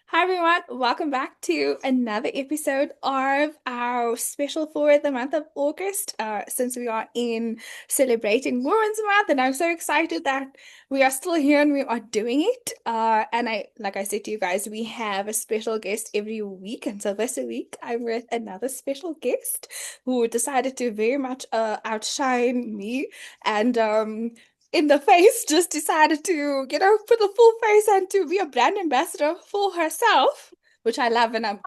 Hi everyone, welcome back to another episode of our special for the month of August. Since we are in celebrating Women's Month, and I'm so excited that we are still here and we are doing it. Like I said to you guys, we have a special guest every week, and so this week I'm with another special guest who decided to very much outshine me and in the face, just decided to, put a full face and to be a brand ambassador for herself, which I love and I'm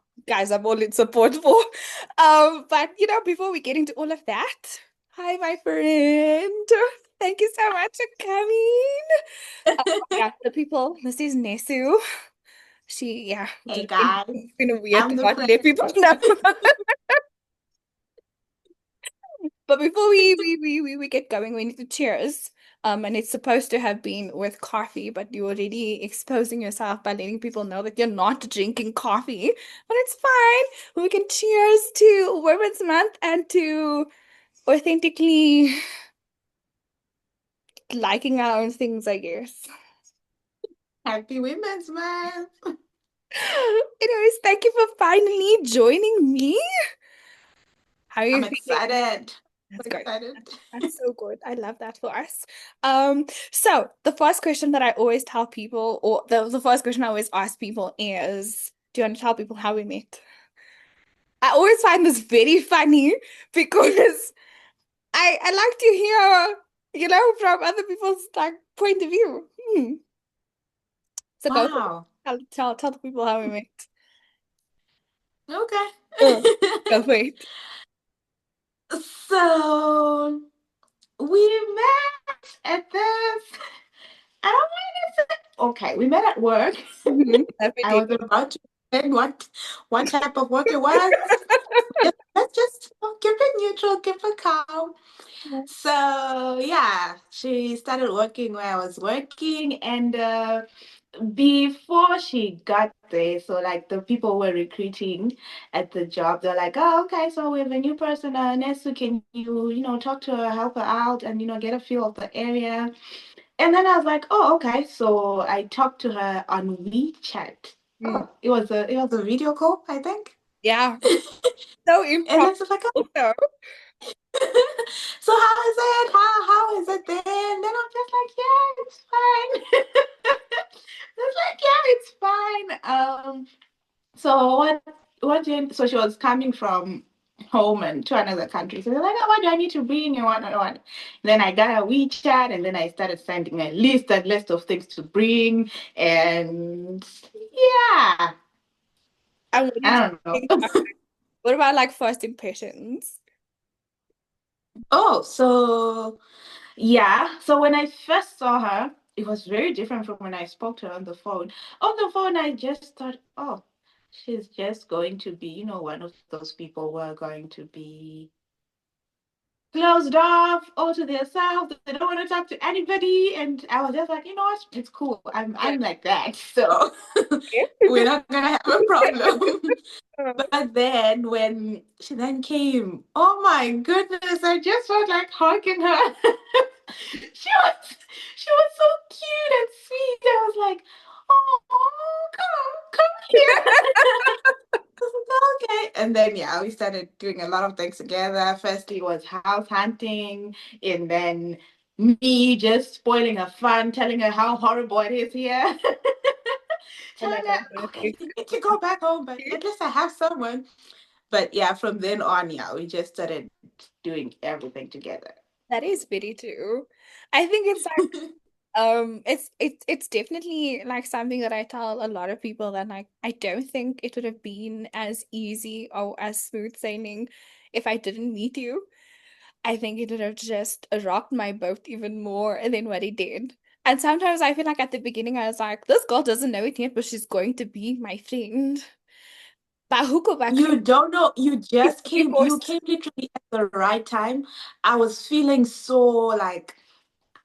all in support for. But before we get into all of that, hi my friend. Thank you so much for coming. Yeah, the people, this is Nesu. Hey guys, It's been a weird I'm to the not friend. let people know. But before we get going, we need to cheers. And it's supposed to have been with coffee, but you're already exposing yourself by letting people know that you're not drinking coffee. But it's fine. We can cheers to Women's Month and to authentically liking our own things, I guess. Happy Women's Month. Anyways, thank you for finally joining me. How are you I'm feeling? excited. So That's good. excited. That's so good. I love that for us. So the first question that I always tell people, or the first question I always ask people is, do you want to tell people how we met? I always find this very funny because I like to hear, from other people's like point of view. So go for it. Wow. Tell the people how we met. Okay. Uh, Go for it. So we met at this. I don't want to say. Okay, we met at work. That we I did. was about to say what type of work it was. Let's just keep it neutral, keep it calm. So yeah, she started working where I was working, and before she got there, so like the people were recruiting at the job, they're like, "Oh, okay, so we have a new person, Nesu. Can you talk to her, help her out, and get a feel of the area?" And then I was like, "Oh, okay." So I talked to her on WeChat. Mm. Oh, it was a video call, I think. Yeah, so And impromptu. then she's like, So, so how is it? How is it then? Then I'm just like, yeah, it's fine. It's like, yeah, it's fine. So what do you, so she was coming from home and to another country. So they're like, oh, what do I need to bring and what? Then I got a WeChat and then I started sending a list of things to bring. And yeah, and what did you I don't think? know. What about like first impressions? Oh, so yeah. So when I first saw her, it was very different from when I spoke to her on the phone. On the phone, I just thought, oh, she's just going to be, one of those people who are going to be closed off all to themselves. They don't want to talk to anybody. And I was just like, you know what? It's cool. I'm like that. So we're not gonna have a problem. But then when she then came, oh my goodness, I just felt like hugging her. she was she was so cute and sweet. I was like, oh, come here. Okay. And then yeah, we started doing a lot of things together. Firstly, it was house hunting, and then me just spoiling her fun, telling her how horrible it is here. And I Telling love her, that. okay, you need to go back home, but at least I have someone. But yeah, from then on, yeah, we just started doing everything together. That is very true. I think it's like it's definitely like something that I tell a lot of people that like I don't think it would have been as easy or as smooth sailing if I didn't meet you. I think it would have just rocked my boat even more than what it did. And sometimes I feel like at the beginning I was like, this girl doesn't know it yet, but she's going to be my friend. But hook up You don't know, you forced. came literally at the right time. I was feeling so like,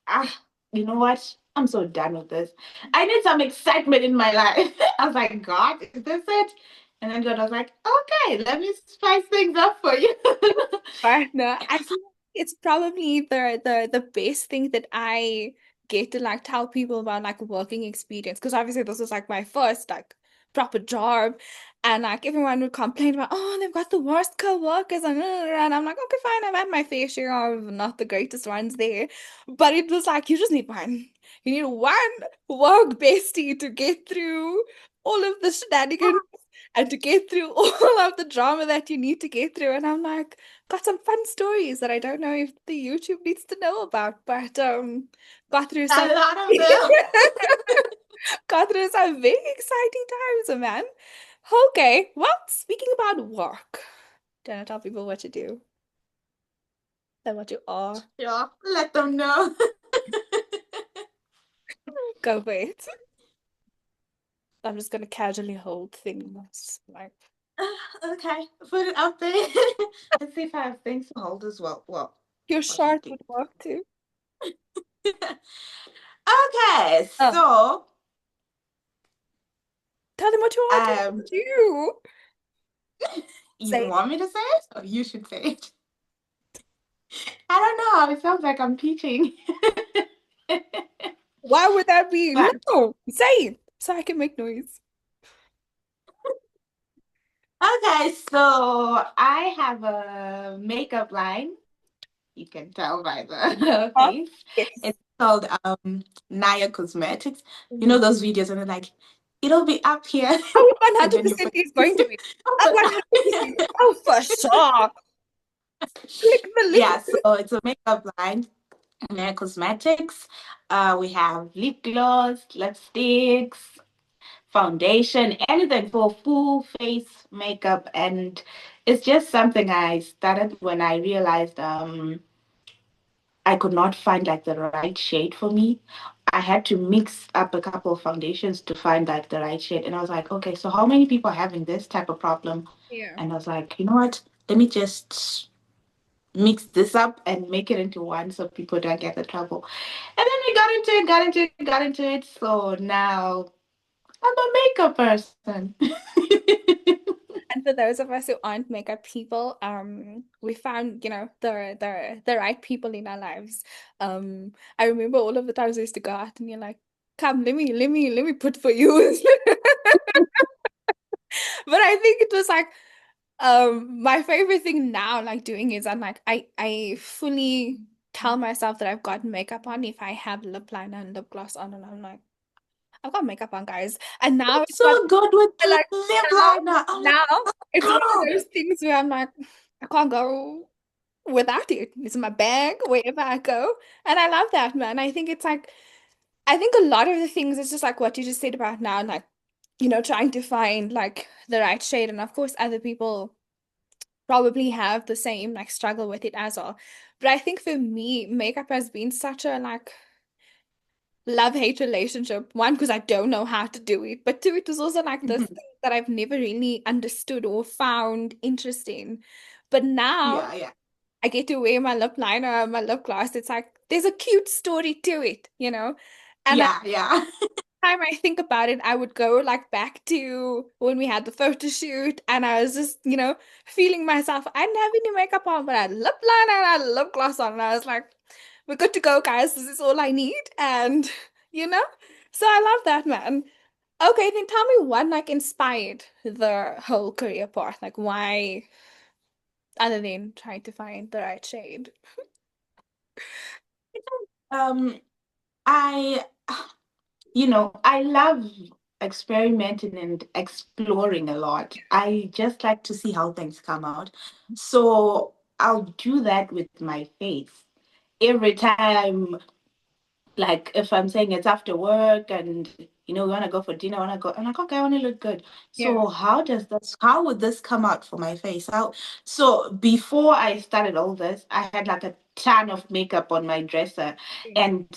ah, you know what? I'm so done with this. I need some excitement in my life. I was like, God, is this it? And then God was like, okay, let me spice things up for you. But no, it's probably the best thing that I get to like tell people about like working experience because obviously this was like my first like proper job and like everyone would complain about oh they've got the worst co-workers and I'm like okay fine I've had my fair share of not the greatest ones there but it was like you just need one you need one work bestie to get through all of the shenanigans and to get through all of the drama that you need to get through and I'm like got some fun stories that I don't know if the YouTube needs to know about, but got through A some lot of them. got through some very exciting times, man. Okay, well, speaking about work, don't I tell people what to do and what you are? Yeah, let them know. Go for it. I'm just gonna casually hold things like Okay, put it up there. Let's see if I have things to hold as well. Well, your what do you shirt think? would work too. Okay, Oh, so tell them what you are trying um, to do. you Say it. want me to say it, or you should say it? I don't know. It sounds like I'm teaching. Why would that be? But No, say it so I can make noise. okay, so I have a makeup line. You can tell by the Huh? face. Yes. It's called Naya Cosmetics. You know Mhm. those videos and they're like, it'll be up here, Oh, and then you 100% put is going to be. Oh, put 100%. Oh, for sure. Click the yeah, link. so it's a makeup line, Naya Cosmetics. We have lip gloss, lipsticks, foundation, anything for full face makeup. And it's just something I started when I realized I could not find like the right shade for me. I had to mix up a couple of foundations to find like the right shade. And I was like, okay, so how many people are having this type of problem? Yeah. And I was like, you know what? Let me just mix this up and make it into one so people don't get the trouble. And then we got into it, got into it, got into it. So now I'm a makeup person. And for those of us who aren't makeup people, we found, the right people in our lives. I remember all of the times we used to go out and you're like, come, let me put for you. But I think it was like my favorite thing now, like doing is I'm like I fully tell myself that I've got makeup on if I have lip liner and lip gloss on, and I'm like, I've got makeup on, guys. And now it's got So good with the like lip now liner. I'm like, now it's one of girl. those things where I'm like, I can't go without it. It's in my bag wherever I go, and I love that, man. I think it's like I think a lot of the things is just like what you just said about now, like trying to find like the right shade, and of course other people probably have the same like struggle with it as well. But I think for me, makeup has been such a like love-hate relationship. One, because I don't know how to do it, but two, it was also like this thing that I've never really understood or found interesting. But now Yeah, yeah, I get to wear my lip liner, my lip gloss. It's like there's a cute story to it. And yeah, yeah. time I think about it, I would go like back to when we had the photo shoot and I was just, feeling myself. I didn't have any makeup on, but I had lip liner and I had lip gloss on. And I was like, we're good to go, guys. This is all I need. And, you know, so I love that, man. Okay, then tell me what like inspired the whole career path. Like why, other than trying to find the right shade. Um, I, I love experimenting and exploring a lot. I just like to see how things come out. So I'll do that with my face. Every time, like if I'm saying it's after work and we want to go for dinner, I want to go, I'm like, okay, I want to look good. Yeah. So how would this come out for my face? So before I started all this, I had like a ton of makeup on my dresser, and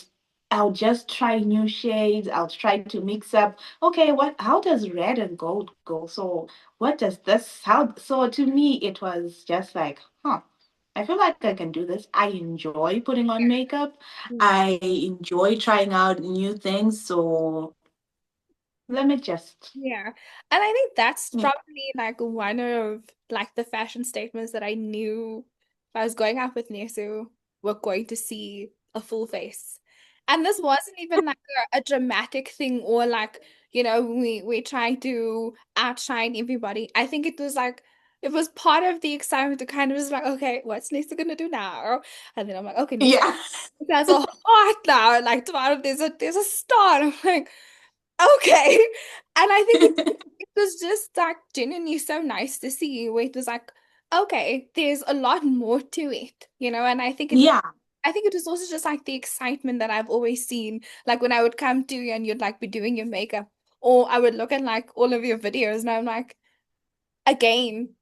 I'll just try new shades. I'll try to mix up. Okay, how does red and gold go? So what does this, so to me, it was just like, huh. I feel like I can do this. I enjoy putting on makeup. Yeah. I enjoy trying out new things. So let me just, Yeah. And I think that's yeah. probably like one of like the fashion statements that I knew if I was going out with Nesu, we're going to see a full face. And this wasn't even like a dramatic thing or like, we're trying to outshine everybody. I think it was like it was part of the excitement to kind of just like, okay, what's Nesu gonna do now? And then I'm like, okay, Nesu, Yeah. there's a heart now. Like tomorrow there's a star. And I'm like, okay. And I think it was just like genuinely so nice to see where it was like, okay, there's a lot more to it, and Yeah. I think it was also just like the excitement that I've always seen. Like when I would come to you and you'd like be doing your makeup, or I would look at like all of your videos and I'm like, again,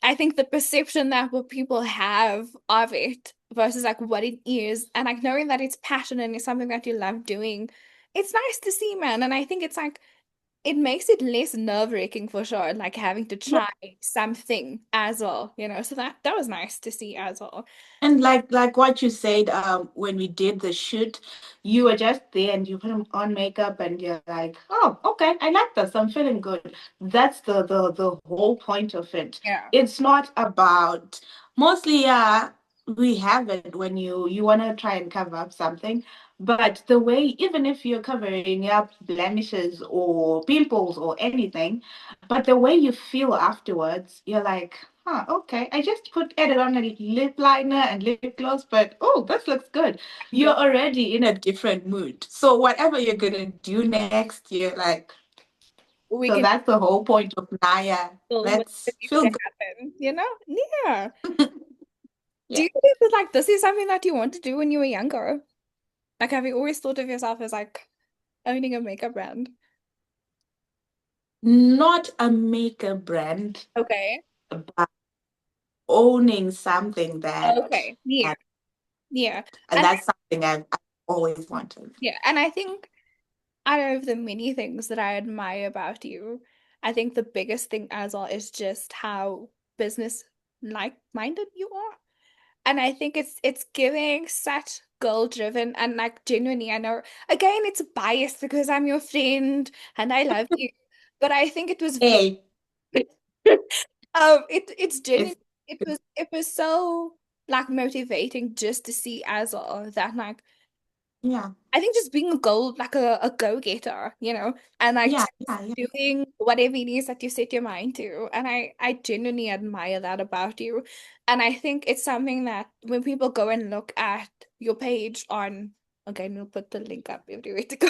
I think the perception that what people have of it versus like what it is, and like knowing that it's passion and it's something that you love doing, it's nice to see, man. And I think it's like it makes it less nerve-wracking for sure, like having to Yeah. try something as well, So that was nice to see as well. And like what you said, when we did the shoot, you were just there and you put on makeup and you're like, oh, okay, I like this. I'm feeling good. That's the whole point of it. Yeah. It's not about mostly, we have it when you want to try and cover up something, but the way, even if you're covering up blemishes or pimples or anything, but the way you feel afterwards, you're like, huh, okay. I just added on a lip liner and lip gloss, but oh, this looks good. You're Good. already in a different mood. So whatever you're gonna do next, you're like, We so can that's the whole point of Naya. film what Let's needs feel to good. happen, Yeah. Do Yeah. you think that like this is something that you want to do when you were younger? Like have you always thought of yourself as like owning a makeup brand? Not a makeup brand, Okay. but owning something that, Okay. Yeah. and, Yeah. and And that's something I've always wanted. yeah, and I think out of the many things that I admire about you, I think the biggest thing as well is just how business like minded you are. And I think it's giving such goal driven and like genuinely, I know again it's biased because I'm your friend and I love you. But I think it was very Hey, it's genuine it's it was so like motivating just to see as well that like yeah, I think just being a goal like a go-getter, and like yeah, just yeah, yeah. doing whatever it is that you set your mind to. And I genuinely admire that about you. And I think it's something that when people go and look at your page on okay, we'll put the link up everywhere to go.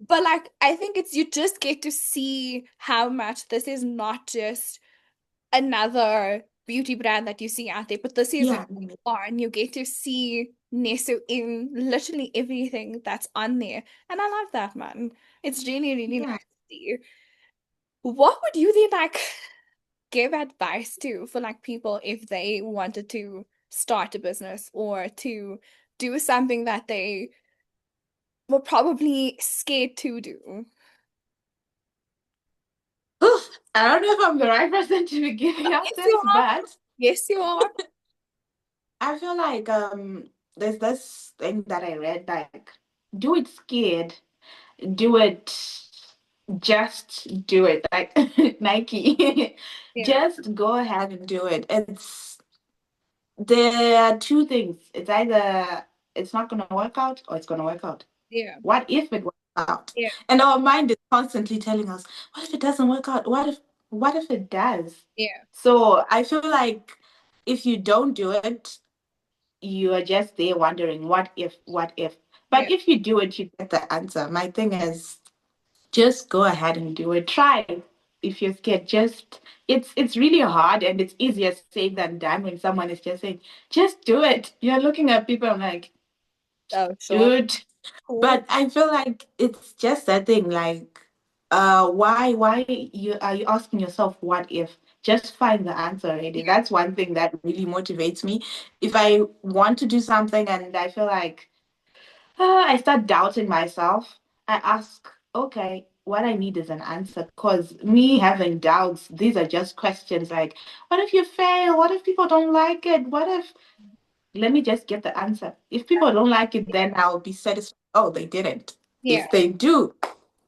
But like I think it's you just get to see how much this is not just another beauty brand that you see out there, but this is who Yeah, you are, and you get to see Nesu in literally everything that's on there. And I love that, man. It's really, really nice yeah. to see. What would you then like give advice to for like people if they wanted to start a business or to do something that they were probably scared to do? Oof, I don't know if I'm the right person to be giving out Yes, you this, are. but Yes, you are. I feel like there's this thing that I read like do it scared, do it just do it like Nike. Yeah, Just go ahead and do it. There are two things. It's either it's not gonna work out or it's gonna work out. yeah, What if it works out? yeah, And our mind is constantly telling us, what if it doesn't work out? What if it does? yeah, So I feel like if you don't do it, you are just there wondering what if, what if. yeah. But if you do it, you get the answer. My thing is just go ahead and do it. Try. If you're scared, just it's really hard and it's easier said than done when someone is just saying, just do it. You're looking at people I'm like, Oh, sure. dude. Cool. But I feel like it's just that thing, like, why you asking yourself what if? Just find the answer already. Yeah. That's one thing that really motivates me. If I want to do something and I feel like I start doubting myself, I ask, okay, what I need is an answer. Because me having doubts, these are just questions like, what if you fail? What if people don't like it? What if let me just get the answer. If people don't like it, then I'll be satisfied. Oh, they didn't. Yeah. If they do,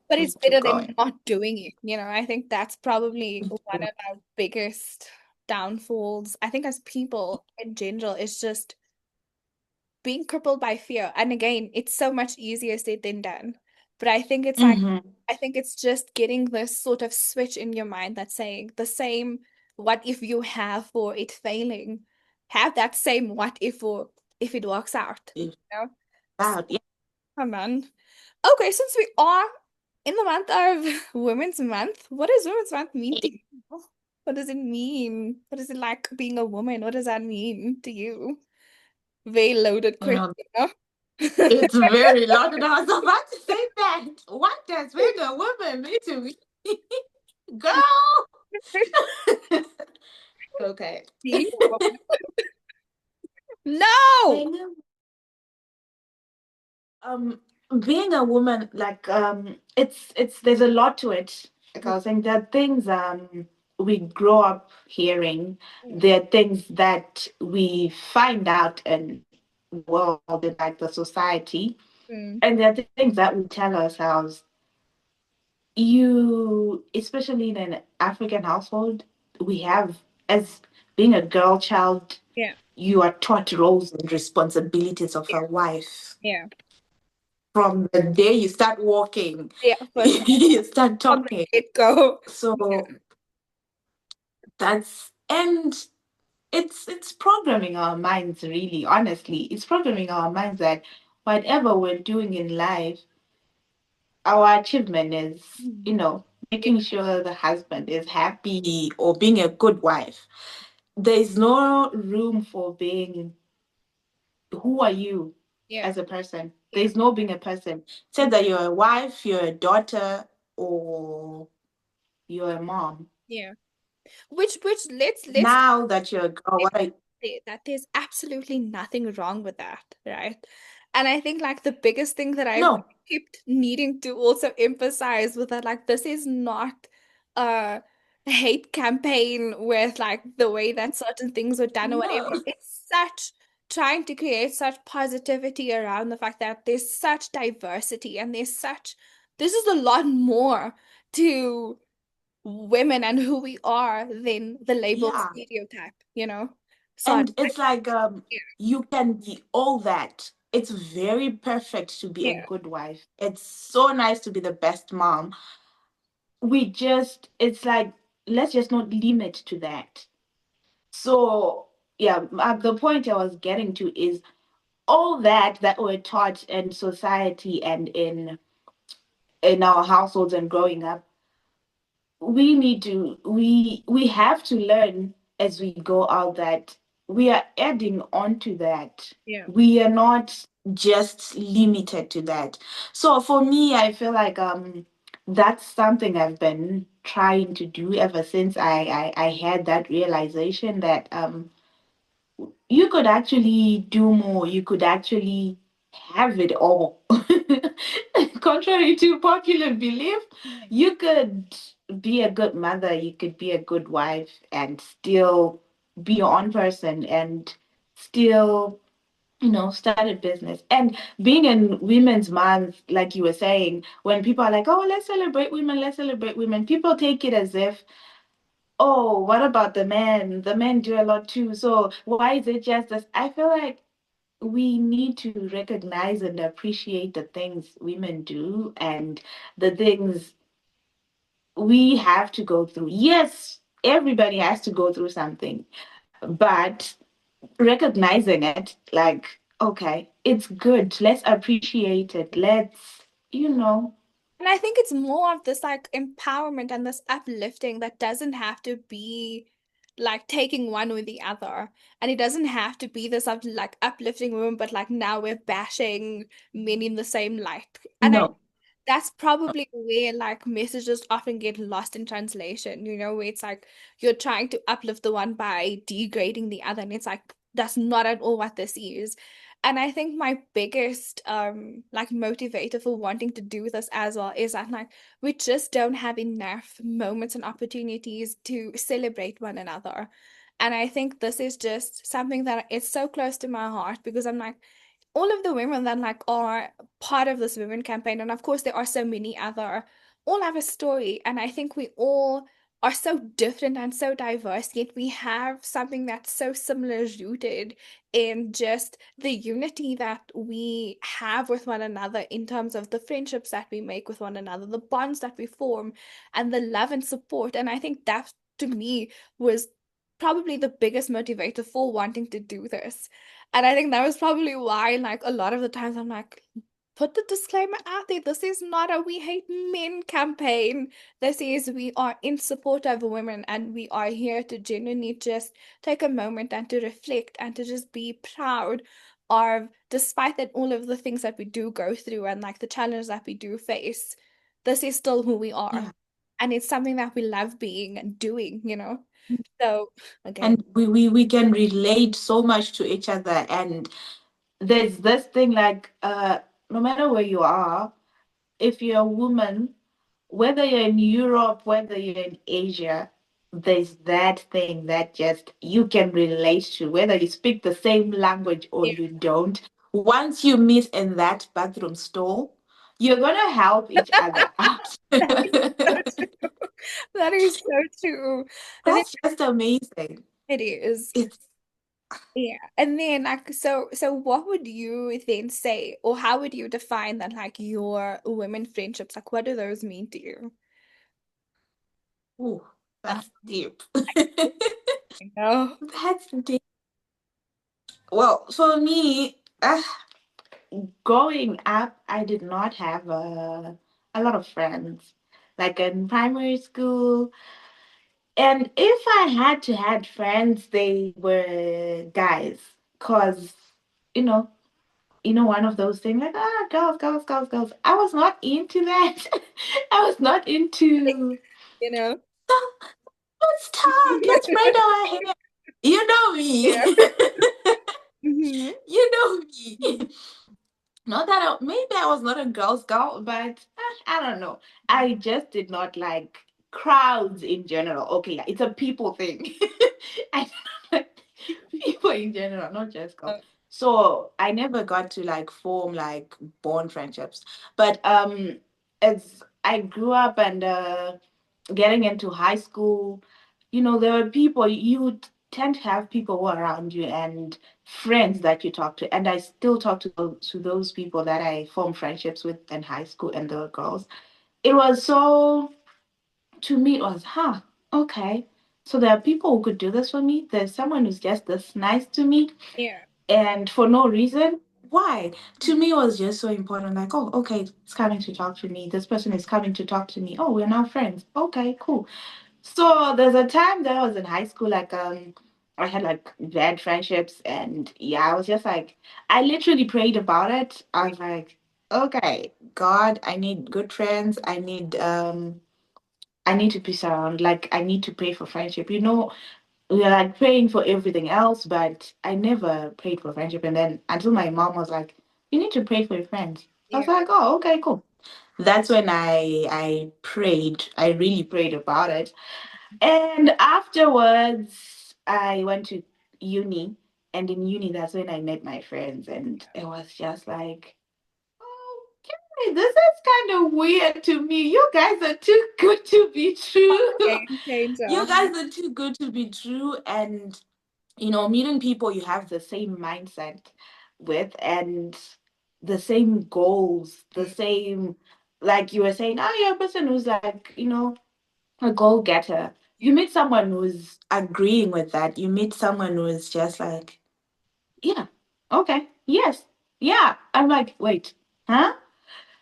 But we it's keep better than going. not doing it. I think that's probably one of our biggest. downfalls, I think as people in general, is just being crippled by fear. And again, it's so much easier said than done. But I think it's like, Mm-hmm. I think it's just getting this sort of switch in your mind that's saying the same what if you have for it failing, have that same what if for if it works out. If You know? So, that, yeah. come on. Okay, since we are in the month of Women's Month, what does Women's Month mean to you? What does it mean? What is it like being a woman? What does that mean to you? Very loaded You question, know, huh? it's very loaded. I was about to say that. What does being a woman mean to me? Girl. Okay. Being a woman. No! Being a Um, being a woman, like it's there's a lot to it. Like I was saying, there are things we grow up hearing. There are things that we find out in the world, in like the society, Mm, and there are things that we tell ourselves. You, especially in an African household, we have as being a girl child, yeah, you are taught roles and responsibilities of yeah, a wife yeah, from the day you start walking, yeah, for sure. you start From the talking. get-go. So that's and it's programming our minds really, honestly. It's programming our minds that whatever we're doing in life, our achievement is, Mm. Yeah, making sure the husband is happy or being a good wife. There's no room for being who are you yeah, as a person. yeah. There's no being a person. Say Mm, that you're a wife, you're a daughter, or you're a mom. yeah. Which let's Now that you're a girl, what I say that there's absolutely nothing wrong with that, right? And I think like the biggest thing that I've no, kept needing to also emphasize with that, like this is not a hate campaign with like the way that certain things are done or whatever. no, It's such trying to create such positivity around the fact that there's such diversity and this is a lot more to women and who we are than the label yeah. stereotype, you know? So And it's like yeah, you can be all that. It's very perfect to be a yeah, good wife. It's so nice to be the best mom. It's like, let's just not limit to that. So, yeah, the point I was getting to is all that we're taught in society and in our households and growing up, we have to learn as we go out that we are adding on to that. yeah, We are not just limited to that. So for me, I feel like that's something I've been trying to do ever since I had that realization that you could actually do more. You could actually have it all. Contrary to popular belief, yeah. you could be a good mother, you could be a good wife, and still be your own person and still, start a business. And being in Women's Month, like you were saying, when people are like, oh, let's celebrate women, people take it as if, oh, what about the men? The men do a lot too. So why is it just us? I feel like we need to recognize and appreciate the things women do and the things we have to go through. Yes, everybody has to go through something, but recognizing it like, okay, it's good. Let's appreciate it. Let's, you know, And I think it's more of this like empowerment and this uplifting that doesn't have to be like taking one or the other. And it doesn't have to be this like uplifting women, but like now we're bashing men in the same light. And I no, that's probably where like messages often get lost in translation, where it's like you're trying to uplift the one by degrading the other. And it's like that's not at all what this is. And I think my biggest like motivator for wanting to do this as well is that like we just don't have enough moments and opportunities to celebrate one another. And I think this is just something that it's so close to my heart because I'm like all of the women that like are part of this women campaign, and of course there are so many other, all have a story, and I think we all are so different and so diverse, yet we have something that's so similar rooted in just the unity that we have with one another in terms of the friendships that we make with one another, the bonds that we form, and the love and support. And I think that to me was probably the biggest motivator for wanting to do this. And I think that was probably why, like, a lot of the times I'm like, put the disclaimer out there. This is not a we hate men campaign. This is we are in support of women and we are here to genuinely just take a moment and to reflect and to just be proud of, despite that all of the things that we do go through and like the challenges that we do face, this is still who we are. Yeah. And it's something that we love being and doing, you know? So again, And we can relate so much to each other. And there's this thing like no matter where you are, if you're a woman, whether you're in Europe, whether you're in Asia, there's that thing that just you can relate to, whether you speak the same language or yeah, you don't. Once you meet in that bathroom stall, you're gonna help each other out. that is so true. That is so true. I think That's just amazing. it is. It's Yeah. And then like so what would you then say or how would you define that like your women friendships? Like what do those mean to you? ooh, that's deep. You know? That's deep. Well, for me, growing up, I did not have a lot of friends. Like in primary school, and if I had to had friends, they were guys. Cause, you know, one of those things like, girls, girls, girls, girls. I was not into that. I was not into, You know? let's talk, let's braid our hair. You know me. Yeah. Hmm. You know me. Not that maybe I was not a girl scout, but I don't know. I just did not like crowds in general. Okay, yeah, it's a people thing. I don't like people in general, not just girls. So I never got to like form like bond friendships. But as I grew up and getting into high school, there were people you would tend to have people who are around you and friends that you talk to. And I still talk to those people that I formed friendships with in high school and the girls. It was so, to me, it was, okay. So there are people who could do this for me. There's someone who's just this nice to me Yeah. and for no reason. Why? To me, it was just so important. Like, oh, okay, it's coming to talk to me. This person is coming to talk to me. Oh, we're now friends. Okay, cool. So there's a time that I was in high school, like I had like bad friendships, and yeah, I was just like, I literally prayed about it. I was like, okay, God, I need good friends. I need to be surrounded. Like I need to pray for friendship. We are like praying for everything else, but I never prayed for friendship. And then until my mom was like, you need to pray for your friends. I was Yeah. like, oh, okay, cool. That's when I prayed. I really prayed about it. And afterwards, I went to uni. And in uni, that's when I met my friends. And it was just like, okay, this is kind of weird to me. You guys are too good to be true. Game You changer. guys are too good to be true. And, meeting people you have the same mindset with and the same goals, the Mm. same, like you were saying, oh, you're a person who's like, a goal getter. You meet someone who's agreeing with that. You meet someone who's just like, yeah, okay, yes, yeah. I'm like, wait, huh?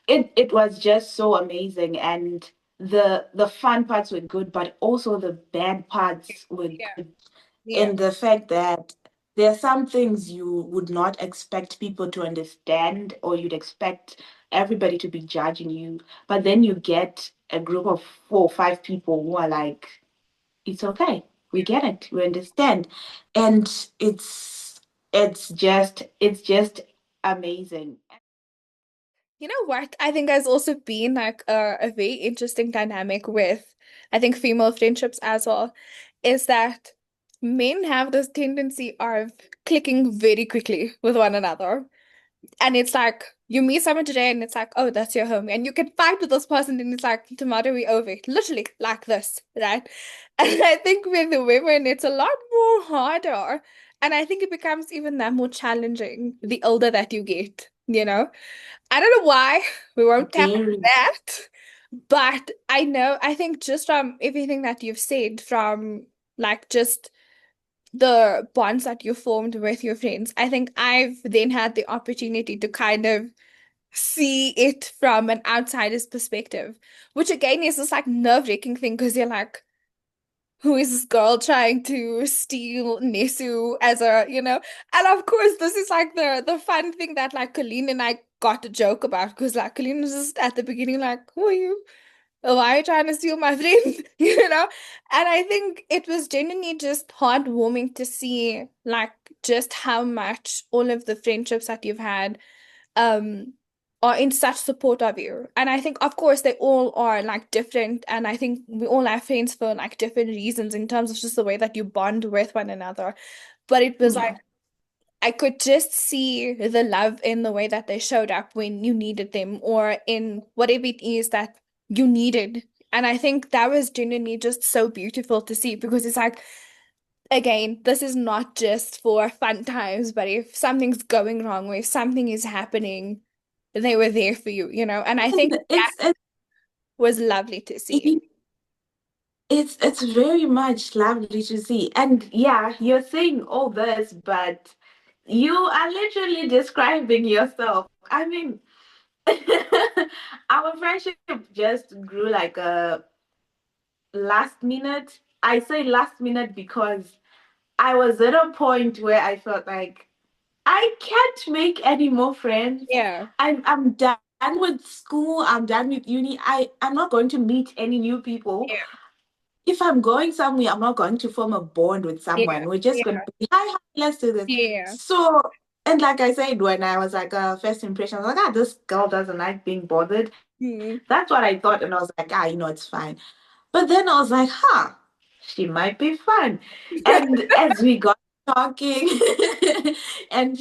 It was just so amazing, and the fun parts were good, but also the bad parts were Yeah. good Yeah. in the fact that there are some things you would not expect people to understand, or you'd expect everybody to be judging you, but then you get a group of 4 or 5 people who are like, it's okay. We get it. We understand. And it's just amazing. You know what? I think has also been like a very interesting dynamic with, I think, female friendships as well, is that men have this tendency of clicking very quickly with one another. And it's like you meet someone today and it's like, oh, that's your home. And you can fight with this person and it's like, tomorrow we over it. Literally like this, right? And I think with the women, it's a lot more harder. And I think it becomes even that more challenging the older that you get, you know? I don't know why we won't tap into Very. that, but I know, I think just from everything that you've said, from like just the bonds that you formed with your friends, I think I've then had the opportunity to kind of see it from an outsider's perspective, which again is this like nerve-wracking thing because you're like, who is this girl trying to steal Nesu as a, you know? And of course, this is like the fun thing that like Colleen and I got to joke about because like Colleen was just at the beginning like, who are you? Why are you trying to steal my friend? You know? And I think it was genuinely just heartwarming to see like just how much all of the friendships that you've had um are in such support of you. And I think of course they all are like different and I think we all have friends for like different reasons in terms of just the way that you bond with one another. But it was like Yeah. I could just see the love in the way that they showed up when you needed them or in whatever it is that you needed. And I think that was genuinely just so beautiful to see because it's like, again, this is not just for fun times, but if something's going wrong or if something is happening, they were there for you, you know? And I think And that was lovely to see. it's very much lovely to see. And yeah, you're saying all this, but you are literally describing yourself. I mean, our friendship just grew like a last minute. I say last minute because I was at a point where I felt like I can't make any more friends. Yeah. I'm done with school. I'm done with uni. I'm not going to meet any new people. Yeah. If I'm going somewhere, I'm not going to form a bond with Yeah. someone. We're just going Yeah. to be, hi, hi, let's do this. Yeah. So, and like I said, when I was like a first impression, I was like, ah, this girl doesn't like being bothered. Hmm. That's what I thought. And I was like, ah, it's fine. But then I was like, huh, she might be fun. And as we got talking, and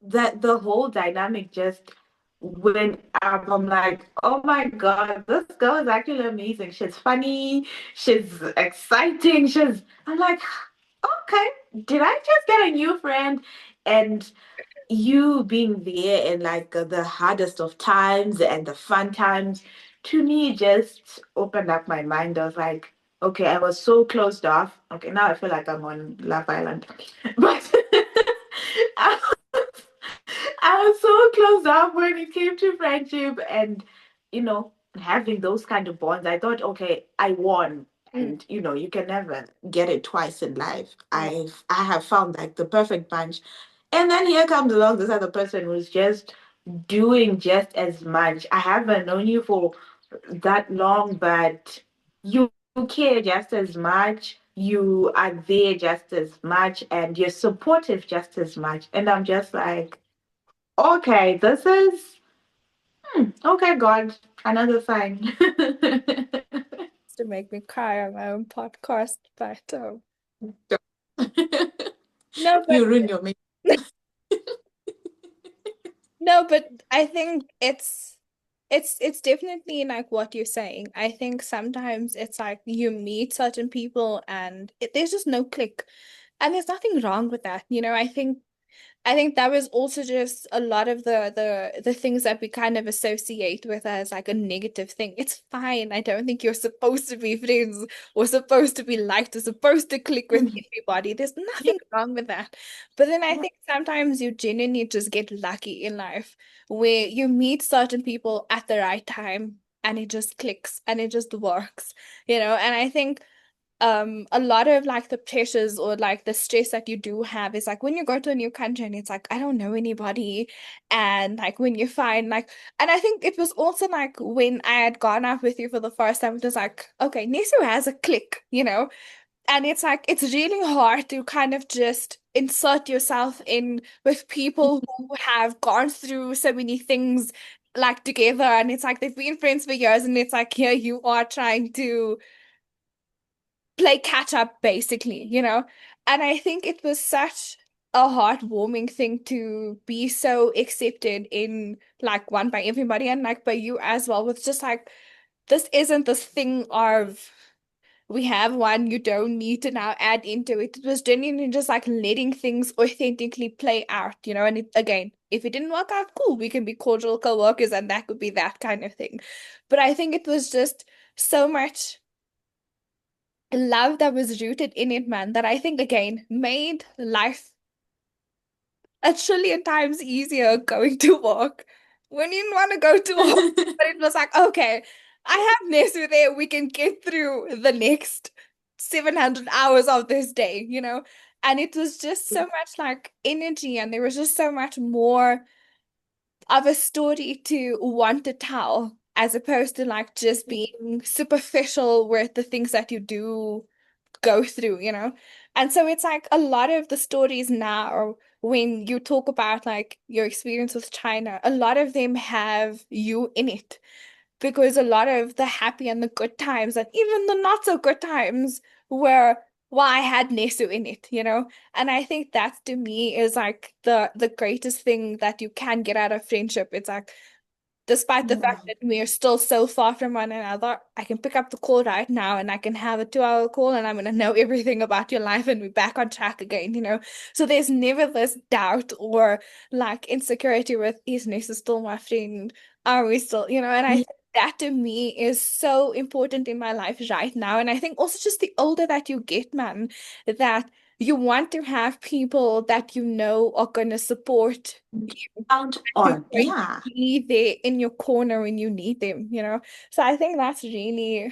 that the whole dynamic just went up. I'm like, oh my God, this girl is actually amazing. She's funny, she's exciting, I'm like, okay, did I just get a new friend? And you being there in like the hardest of times and the fun times, to me just opened up my mind. I was like, okay, I was so closed off. Okay, now I feel like I'm on Love Island. But I, I was so closed off when it came to friendship and, having those kind of bonds. I thought, okay, I won. Mm. And you can never get it twice in life. Yeah. I have found like the perfect bunch, and then here comes along this other person who's just doing just as much. I haven't known you for that long, but you care just as much. You are there just as much, and you're supportive just as much. And I'm just like, okay, this is okay, God, another sign. To make me cry on my own podcast, but no, but You ruin your makeup. no, but I think it's definitely like what you're saying. I think sometimes it's like you meet certain people and there's just no click. And there's nothing wrong with that. You know, I think that was also just a lot of the things that we kind of associate with as like a negative thing. It's fine. I don't think you're supposed to be friends or supposed to be liked or supposed to click with everybody. There's Yeah, nothing wrong with that. But then I yeah. think sometimes you genuinely just get lucky in life where you meet certain people at the right time and it just clicks and it just works, you know? And I think a lot of like the pressures or like the stress that you do have is like when you go to a new country and it's like I don't know anybody and like when you find like and I think it was also like when I had gone out with you for the first time it was like okay Nesu has a click, you know, and it's like it's really hard to kind of just insert yourself in with people who have gone through so many things like together and it's like they've been friends for years and it's like here you are trying to play catch up basically, you know? And I think it was such a heartwarming thing to be so accepted in like one by everybody and like by you as well, with just like this isn't this thing of we have one, you don't need to now add into it. It was genuinely just like letting things authentically play out, and again, if it didn't work out, cool, we can be cordial co-workers and that could be that kind of thing. But I think it was just so much love that was rooted in it, man, that I think again made life a trillion times easier going to work when you didn't want to go to work. But it was like, okay, I have Nesu there. We can get through the next 700 hours of this day. And it was just so much like energy, and there was just so much more of a story to want to tell, as opposed to like just being superficial with the things that you do go through. And so it's like a lot of the stories now, when you talk about like your experience with China, a lot of them have you in it, because a lot of the happy and the good times and even the not so good times were why I had Nesu in it. And I think that to me is like the greatest thing that you can get out of friendship. It's like, despite the fact Mm. that we are still so far from one another, I can pick up the call right now and I can have a 2 hour call and I'm going to know everything about your life and we're back on track again. So there's never this doubt or like insecurity with, is Nessa still my friend? Are we still? And I think that to me is so important in my life right now. And I think also just the older that you get, man, that you want to have people that you know are going to support you, Count who's on. going to Yeah. be there in your corner when you need them. So I think that's really,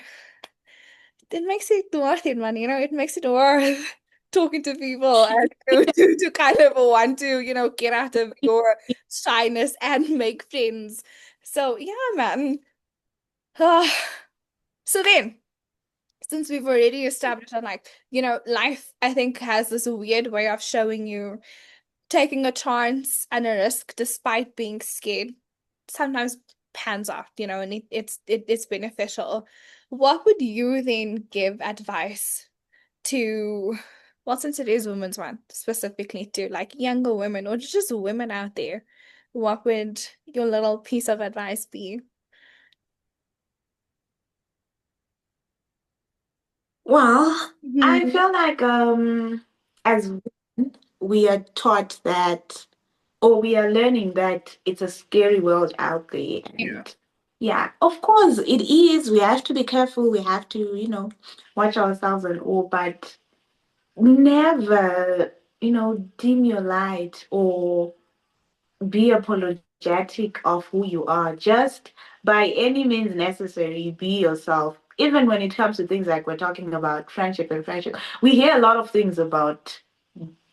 it makes it worth it, man. It makes it worth talking to people and to kind of want to get out of your shyness and make friends. So yeah, man. So then, since we've already established on like, life, I think has this weird way of showing you taking a chance and a risk despite being scared sometimes pans out, and it's beneficial. What would you then give advice to, well, since it is Women's Month, specifically to like younger women or just women out there, what would your little piece of advice be? Well, I Mhm. feel like as women, we are taught that, or we are learning that it's a scary world out there. Yeah. And yeah, of course it is. We have to be careful. We have to, watch ourselves and all, but never, dim your light or be apologetic of who you are. Just by any means necessary, be yourself. Even when it comes to things like we're talking about friendship and friendship, we hear a lot of things about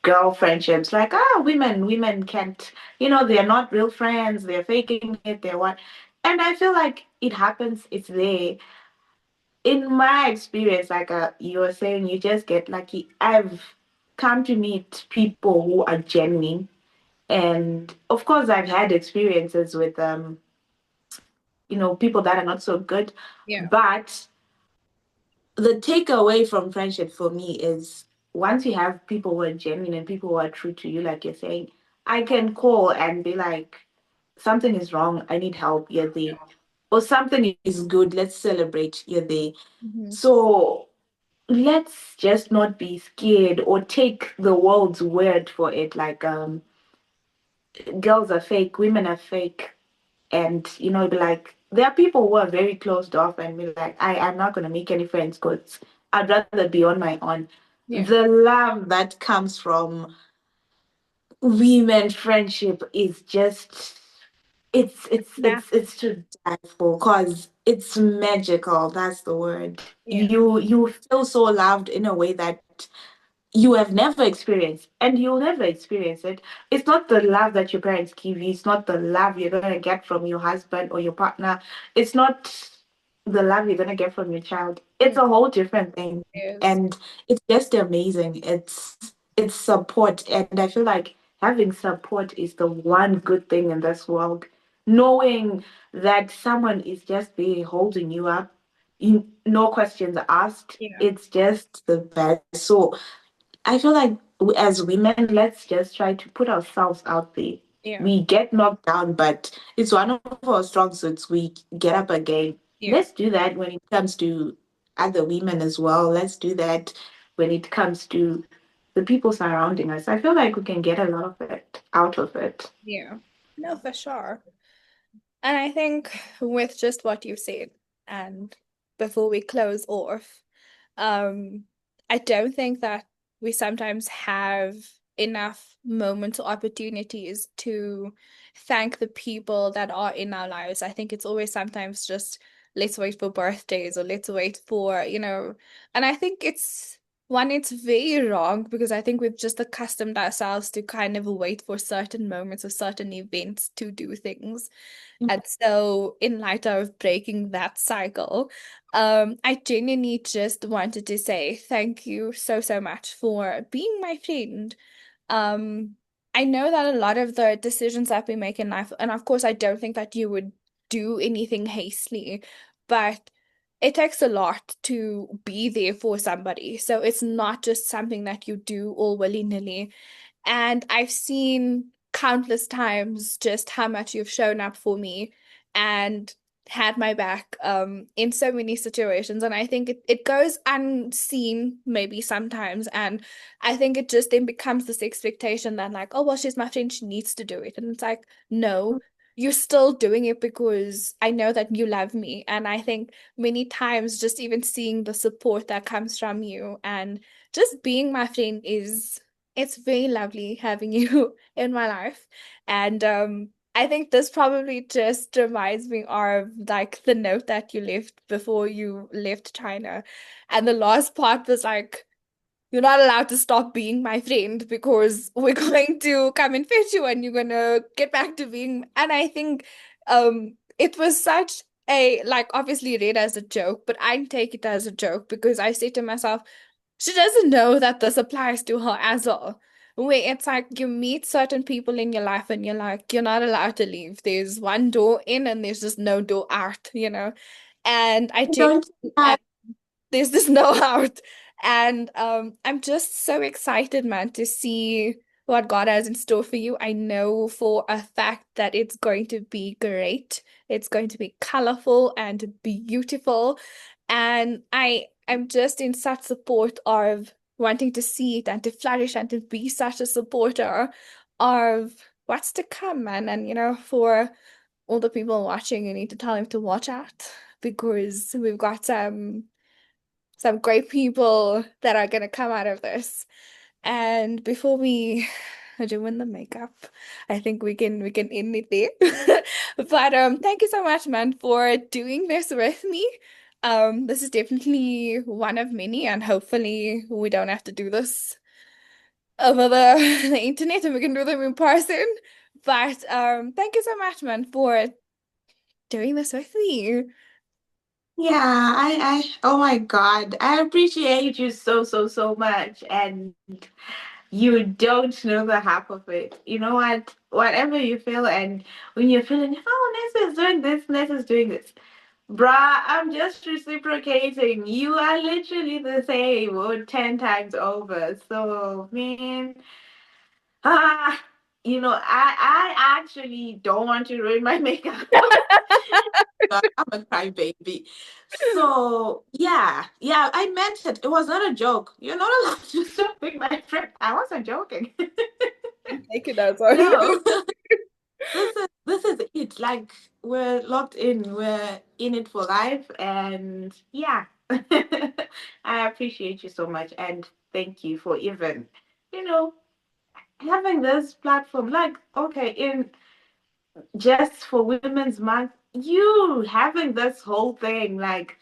girl friendships, like women can't, they're not real friends, they're faking it, they're what. And I feel like it happens, it's there. In my experience, like you were saying, you just get lucky. I've come to meet people who are genuine, and of course, I've had experiences with people that are not so good. Yeah. But the takeaway from friendship for me is once you have people who are genuine and people who are true to you, like you're saying, I can call and be like, something is wrong, I need help, you're there. Or something is good, let's celebrate, you're there. Mhm. So let's just not be scared or take the world's word for it. Like girls are fake, women are fake, and be like there are people who are very closed off and be like I'm not going to make any friends because I'd rather be on my own. Yeah. The love that comes from women friendship is just it's it's Yeah. it's it's to die for because it's magical. That's the word. Yeah. You feel so loved in a way that you have never experienced and you'll never experience it. It's not the love that your parents give you, it's not the love you're going to get from your husband or your partner, it's not the love you're going to get from your child. It's Mm, a whole different thing. it is. And it's just amazing. It's support, and I feel like having support is the one good thing in this world. Knowing that someone is just there holding you up, no questions asked, Yeah. it's just the best. So I feel like as women, let's just try to put ourselves out there. Yeah, We get knocked down, but it's one of our strong suits. We get up again. yeah, Let's do that when it comes to other women as well. Let's do that when it comes to the people surrounding us. I feel like we can get a lot of it out of it. yeah. No, for sure. And I think with just what you said, and before we close off, um, I don't think that we sometimes have enough moments or opportunities to thank the people that are in our lives. I think it's always sometimes just let's wait for birthdays or let's wait for, and I think it's very wrong because I think we've just accustomed ourselves to kind of wait for certain moments or certain events to do things. And so, in light of breaking that cycle, I genuinely just wanted to say thank you so, so much for being my friend. Um, I know that a lot of the decisions that we make in life, and of course, I don't think that you would do anything hastily, but it takes a lot to be there for somebody. So it's not just something that you do all willy-nilly. And I've seen countless times just how much you've shown up for me and had my back in so many situations. And I think it goes unseen maybe sometimes. And I think it just then becomes this expectation that, like, oh, well, she's my friend, she needs to do it. And it's like, no, you're still doing it because I know that you love me. And I think many times just even seeing the support that comes from you and just being my friend is it's very lovely having you in my life. And I think this probably just reminds me of like the note that you left before you left China. And the last part was like, you're not allowed to stop being my friend because we're going to come and fetch you and you're gonna get back to being. And I think it was such a like obviously read as a joke, but I take it as a joke because I say to myself, she doesn't know that this applies to her as well. Where it's like you meet certain people in your life and you're like, you're not allowed to leave. There's one door in and there's just no door out. And I take Don't it as there's just no out. And I'm just so excited, man, to see what God has in store for you. I know for a fact that it's going to be great. It's going to be colorful and beautiful. And I'm just in such support of wanting to see it and to flourish and to be such a supporter of what's to come, man. And for all the people watching, you need to tell them to watch out because we've got some great people that are gonna come out of this. And before we doing the makeup, I think we can end it there. But thank you so much, man, for doing this with me. This is definitely one of many, and hopefully we don't have to do this over the internet and we can do them in person. But thank you so much, man, for doing this with me. Yeah, oh my God, I appreciate you so, so, so much. And you don't know the half of it. You know what? Whatever you feel, and when you're feeling, oh, Ness is doing this, Ness is doing this. Bruh, I'm just reciprocating. You are literally the same or 10 times over. So, man, ah, I actually don't want to ruin my makeup. I'm a crybaby. So yeah, I meant it. It was not a joke. You're not allowed to stop being my friend. I wasn't joking. Take it as one. No, this is it. Like we're locked in. We're in it for life, and yeah, I appreciate you so much, and thank you for even, you know, having this platform. Like, okay, in just for Women's Month, you having this whole thing, like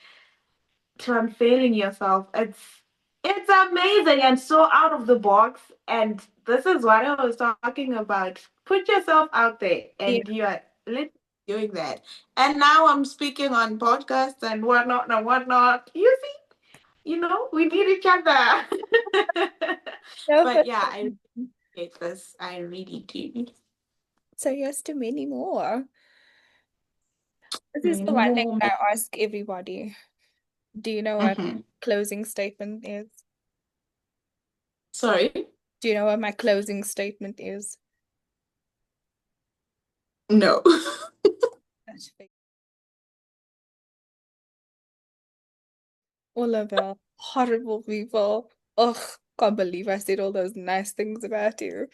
to unfailing yourself. It's amazing and so out of the box. And this is what I was talking about. Put yourself out there, Yeah. and you are literally doing that. And now I'm speaking on podcasts and whatnot and whatnot. You see, we need each other. No, But for yeah, I sure. appreciate this. I really do. So yes to many more. This is the Many one thing more. that I ask everybody. Do you know what Mhm. closing statement is? Sorry? Do you know what my closing statement is? No. That's fake. All of our horrible people. Ugh, can't believe I said all those nice things about you.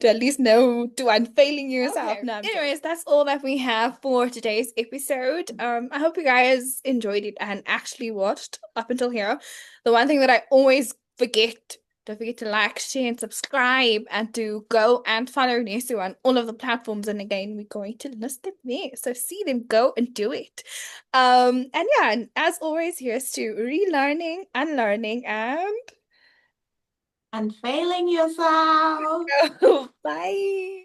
To at least know to unfailing yourself. Okay. No, anyways, that's all that we have for today's episode. I hope you guys enjoyed it and actually watched up until here. The one thing that I always forget, don't forget to like, share, and subscribe, and to go and follow Nesu on all of the platforms. And again, we're going to list them there. So see them, go and do it. And yeah, and as always, here's to relearning, unlearning, and And failing yourself. bye.